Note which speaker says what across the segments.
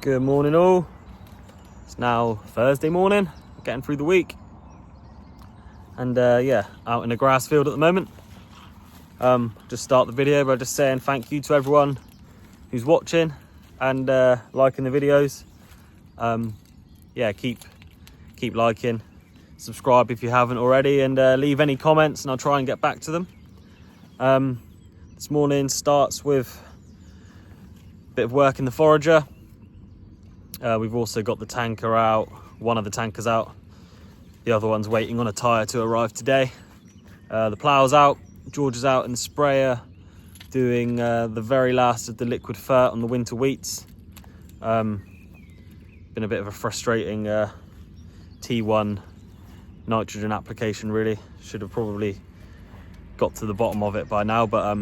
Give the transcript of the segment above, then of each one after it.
Speaker 1: Good morning all. It's now Thursday morning, getting through the week. And yeah, out in the grass field at the moment. Just start the video by just saying thank you to everyone who's watching and liking the videos. Yeah, keep liking, subscribe if you haven't already, and leave any comments and I'll try and get back to them. This morning starts with a bit of work in the forager. We've also got the tanker out, one of the tankers out. The other one's waiting on a tyre to arrive today. The plough's out, George is out in the sprayer doing the very last of the liquid fert on the winter wheats. Been a bit of a frustrating T1 nitrogen application really. Should have probably got to the bottom of it by now, but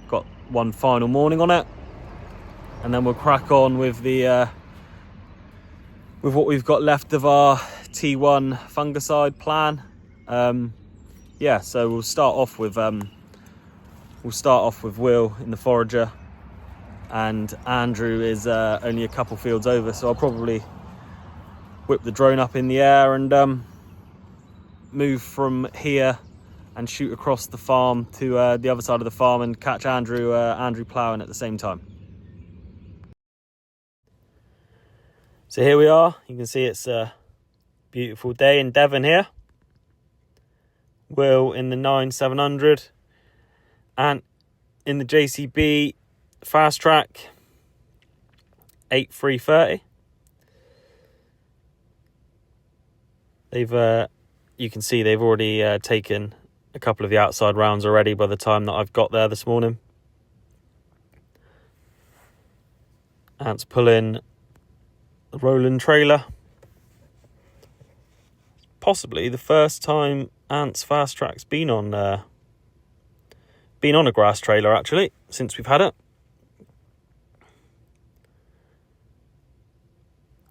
Speaker 1: got one final morning on it. And then we'll crack on with the with what we've got left of our T1 fungicide plan. Yeah, so we'll start off with Will in the forager, and Andrew is only a couple fields over, so I'll probably whip the drone up in the air and move from here and shoot across the farm to the other side of the farm and catch Andrew ploughing at the same time. So here we are. You can see it's a beautiful day in Devon here. Will in the 9700 and in the JCB Fastrac 8330. You can see they've already taken a couple of the outside rounds already by the time that I've got there this morning. Ants pulling the rolling trailer. Possibly the first time Ants Fastrac's been on a grass trailer actually since we've had it.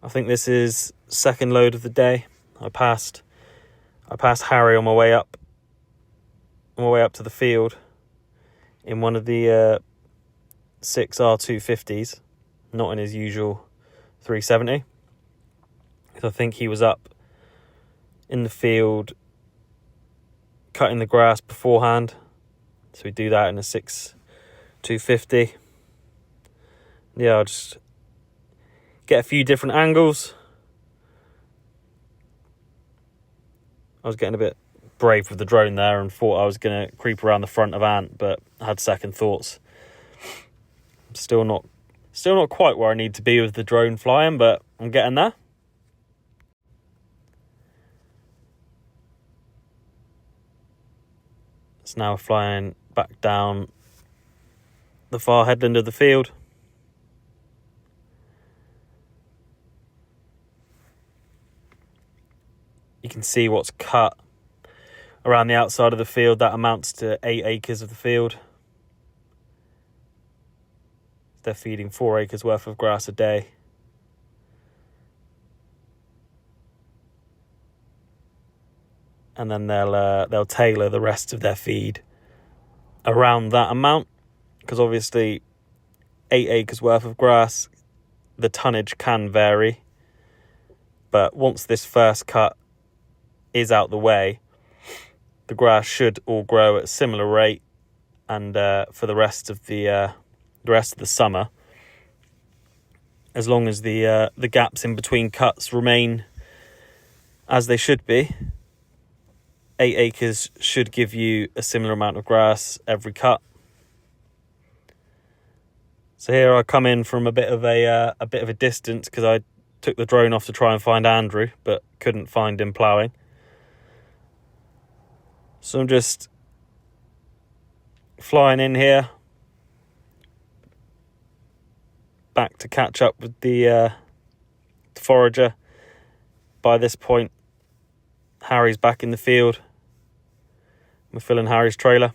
Speaker 1: I think this is second load of the day. I passed Harry on my way up to the field in one of the 6 R250s, not in his usual 370. I think he was up in the field cutting the grass beforehand, so we do that in a 6 250. Yeah, I'll just get a few different angles. I was getting a bit brave with the drone there and thought I was going to creep around the front of Ant, but I had second thoughts. I'm still not quite where I need to be with the drone flying, but I'm getting there. It's now flying back down the far headland of the field. You can see what's cut around the outside of the field. That amounts to 8 acres of the field. They're feeding 4 acres worth of grass a day. And then they'll tailor the rest of their feed around that amount, because obviously 8 acres worth of grass, the tonnage can vary. But once this first cut is out the way, the grass should all grow at a similar rate, and for the rest of the summer, as long as the gaps in between cuts remain as they should be, 8 acres should give you a similar amount of grass every cut. So here I come in from a bit of a distance, because I took the drone off to try and find Andrew, but couldn't find him ploughing. So I'm just flying in here back to catch up with the forager. By this point, Harry's back in the field. We're filling Harry's trailer.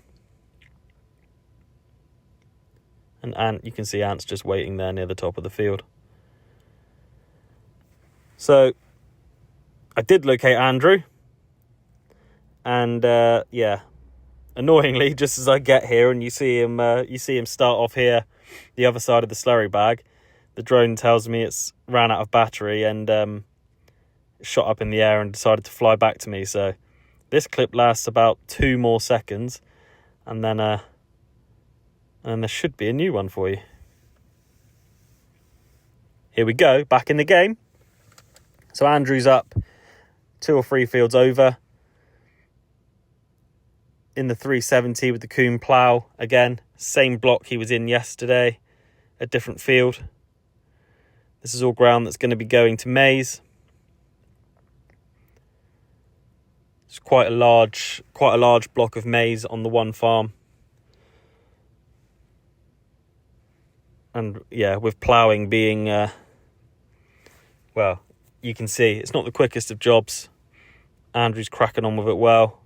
Speaker 1: And Ant, you can see Ant's just waiting there near the top of the field. So I did locate Andrew. And yeah, annoyingly, just as I get here and you see him start off here, the other side of the slurry bag, the drone tells me it's ran out of battery and shot up in the air and decided to fly back to me. So this clip lasts about 2 more seconds, and then there should be a new one for you. Here we go, back in the game. So Andrew's up 2 or 3 fields over in the 370 with the Kuhn plough. Again, same block he was in yesterday, a different field. This is all ground that's going to be going to maize. It's quite a large block of maize on the one farm. And yeah, with ploughing being, well, you can see it's not the quickest of jobs. Andrew's cracking on with it well,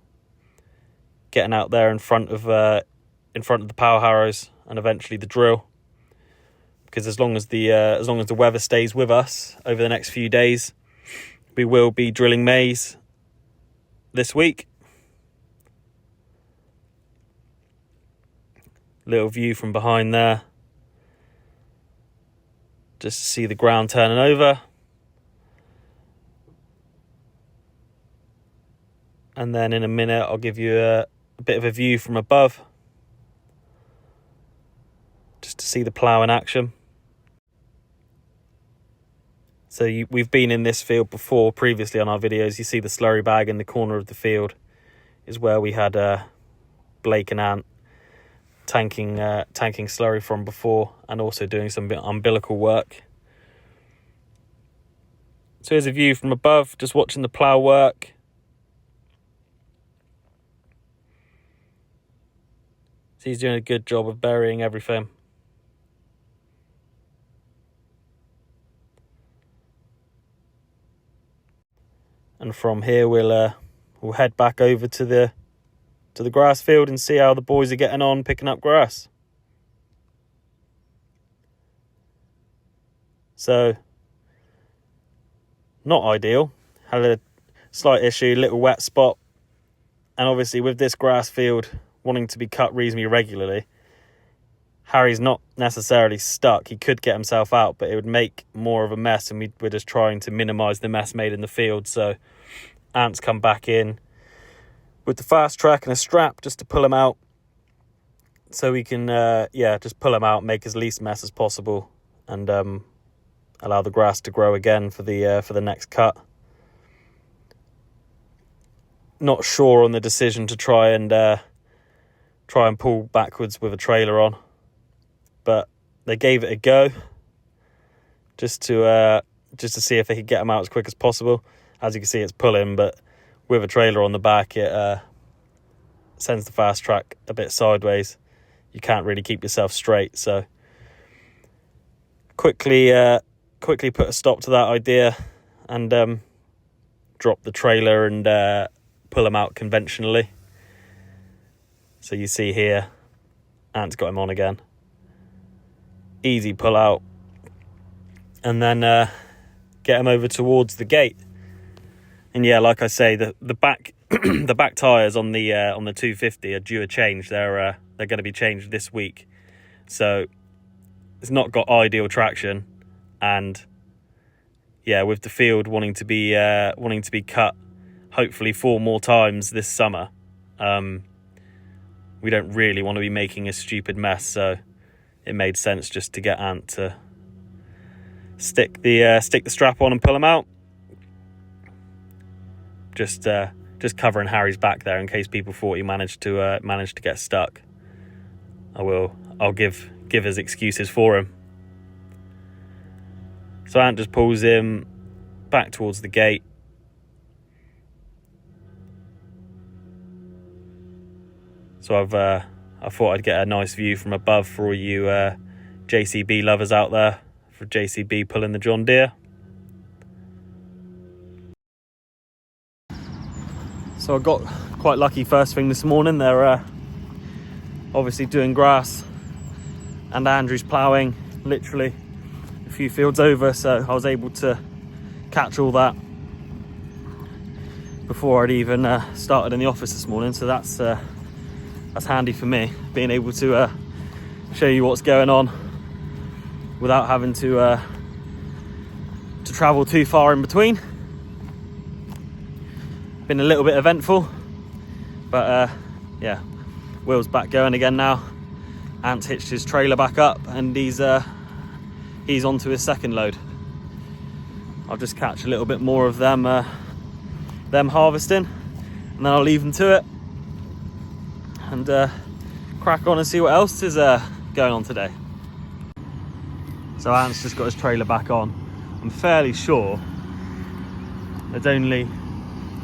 Speaker 1: getting out there in front of the power harrows and eventually the drill. Because as long as the weather stays with us over the next few days, we will be drilling maize this week. Little view from behind there, just to see the ground turning over. And then in a minute I'll give you a bit of a view from above, just to see the plough in action. So we've been in this field before previously on our videos. You see the slurry bag in the corner of the field is where we had Blake and Ant tanking slurry from before, and also doing some umbilical work. So here's a view from above, just watching the plough work. So he's doing a good job of burying everything. And from here we'll head back over to the grass field and see how the boys are getting on picking up grass. So, not ideal. Had a slight issue, little wet spot. And obviously with this grass field wanting to be cut reasonably regularly, Harry's not necessarily stuck. He could get himself out, but it would make more of a mess, and we're just trying to minimise the mess made in the field. So Ant's come back in with the Fastrac and a strap just to pull him out, so we can just pull him out, make as least mess as possible, and allow the grass to grow again for the next cut. Not sure on the decision to try and pull backwards with a trailer on, but they gave it a go just to see if they could get him out as quick as possible. As you can see, it's pulling, but with a trailer on the back, it sends the Fastrac a bit sideways. You can't really keep yourself straight, so quickly put a stop to that idea and drop the trailer and pull him out conventionally. So you see here, Ant's got him on again. Easy pull out, and then get him over towards the gate. And yeah, like I say, the back the back tyres on the 250 are due a change. They're going to be changed this week, so it's not got ideal traction. And yeah, with the field wanting to be cut, hopefully 4 more times this summer, we don't really want to be making a stupid mess. So it made sense just to get Ant to stick the strap on and pull him out. Just covering Harry's back there in case people thought he managed to get stuck. I'll give his excuses for him. So Ant just pulls him back towards the gate. So I thought I'd get a nice view from above for all you JCB lovers out there, for JCB pulling the John Deere. So I got quite lucky first thing this morning. They're obviously doing grass, and Andrew's ploughing literally a few fields over, so I was able to catch all that before I'd even started in the office this morning. So that's handy for me, being able to show you what's going on without having to travel too far in between. Been a little bit eventful, but yeah, Will's back going again now. Ant's hitched his trailer back up and he's onto his second load. I'll just catch a little bit more of them harvesting, and then I'll leave them to it and crack on and see what else is going on today. So Ant's just got his trailer back on. I'm fairly sure there's only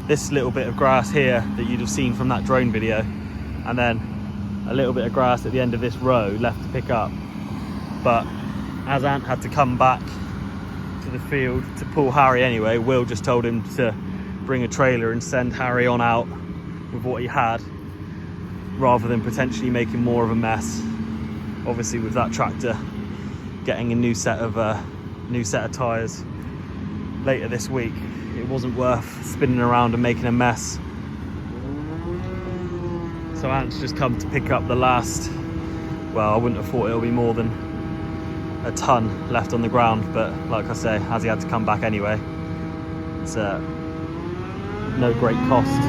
Speaker 1: this little bit of grass here that you'd have seen from that drone video, and then a little bit of grass at the end of this row left to pick up. But as Ant had to come back to the field to pull Harry anyway, Will just told him to bring a trailer and send Harry on out with what he had, rather than potentially making more of a mess. Obviously with that tractor getting a new set of tyres later this week, it wasn't worth spinning around and making a mess. So Ant's just come to pick up the last, well, I wouldn't have thought it'll be more than a ton left on the ground, but like I say, as he had to come back anyway, it's no great cost.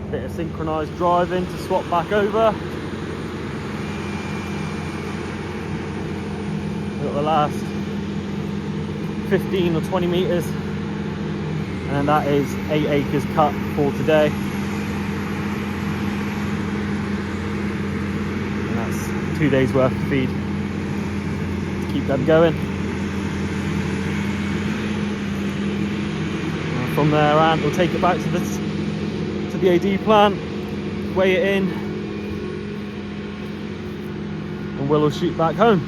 Speaker 1: Bit of synchronised driving to swap back over. We've got the last 15 or 20 metres, and that is 8 acres cut for today. And that's 2 days worth of feed to keep them going. And from there, Ant will take it back to the AD plant, weigh it in, and Will shoot back home.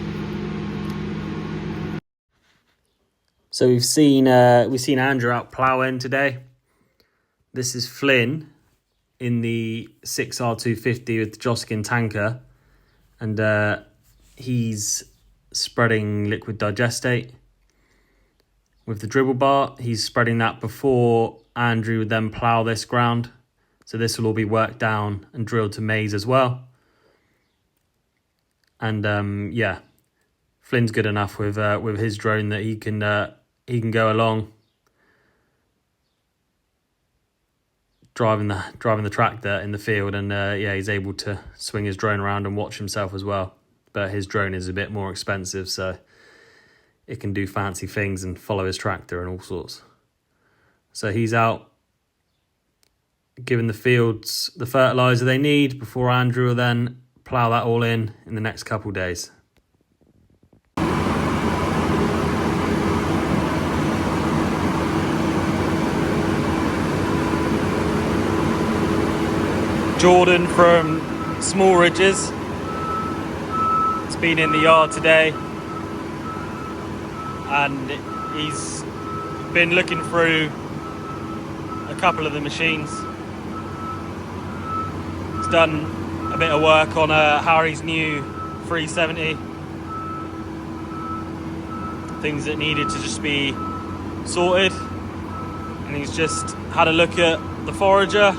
Speaker 1: So we've seen Andrew out ploughing today. This is Flyn in the 6R250 with the Joskin tanker, and he's spreading liquid digestate with the dribble bar. He's spreading that before Andrew would then plough this ground. So this will all be worked down and drilled to maize as well. And yeah, Flyn's good enough with his drone that he can go along driving the tractor in the field, and yeah, he's able to swing his drone around and watch himself as well. But his drone is a bit more expensive, so it can do fancy things and follow his tractor and all sorts. So he's out giving the fields the fertiliser they need before Andrew will then plough that all in the next couple days. Jordan from Smallridge's, it's been in the yard today, and he's been looking through a couple of the machines. Done a bit of work on Harry's new 370. Things that needed to just be sorted, and he's just had a look at the forager.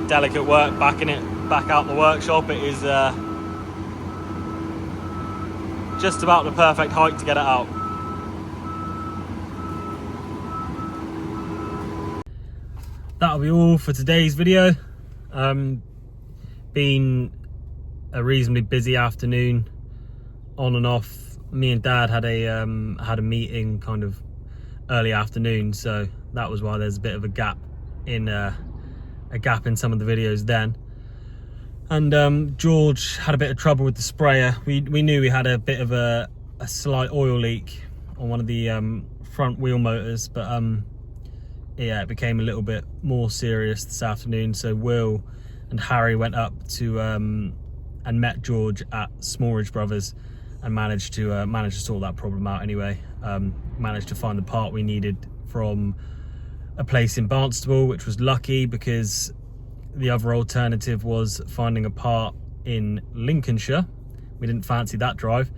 Speaker 1: Delicate work backing it back out the workshop. It is just about the perfect height to get it out. That'll be all for today's video. Been a reasonably busy afternoon, on and off. Me and Dad had a meeting kind of early afternoon, so that was why there's a bit of a gap in some of the videos then. And George had a bit of trouble with the sprayer. We knew we had a bit of a slight oil leak on one of the front wheel motors, but yeah, it became a little bit more serious this afternoon. So Will and Harry went up to and met George at Smallridge Brothers and managed to sort that problem out anyway. Managed to find the part we needed from a place in Barnstable, which was lucky because the other alternative was finding a part in Lincolnshire. We didn't fancy that drive,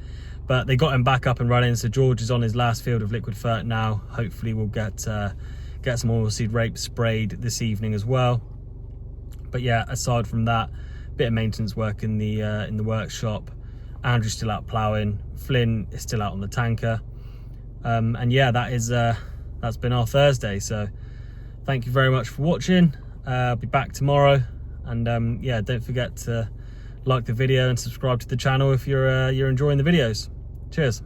Speaker 1: but they got him back up and running. So George is on his last field of liquid fert now. Hopefully we'll get some oilseed rape sprayed this evening as well. But yeah, aside from that, bit of maintenance work in the workshop. Andrew's still out ploughing. Flyn is still out on the tanker. And yeah, that's been our Thursday. So thank you very much for watching. I'll be back tomorrow. And yeah, don't forget to like the video and subscribe to the channel if you're enjoying the videos. Cheers.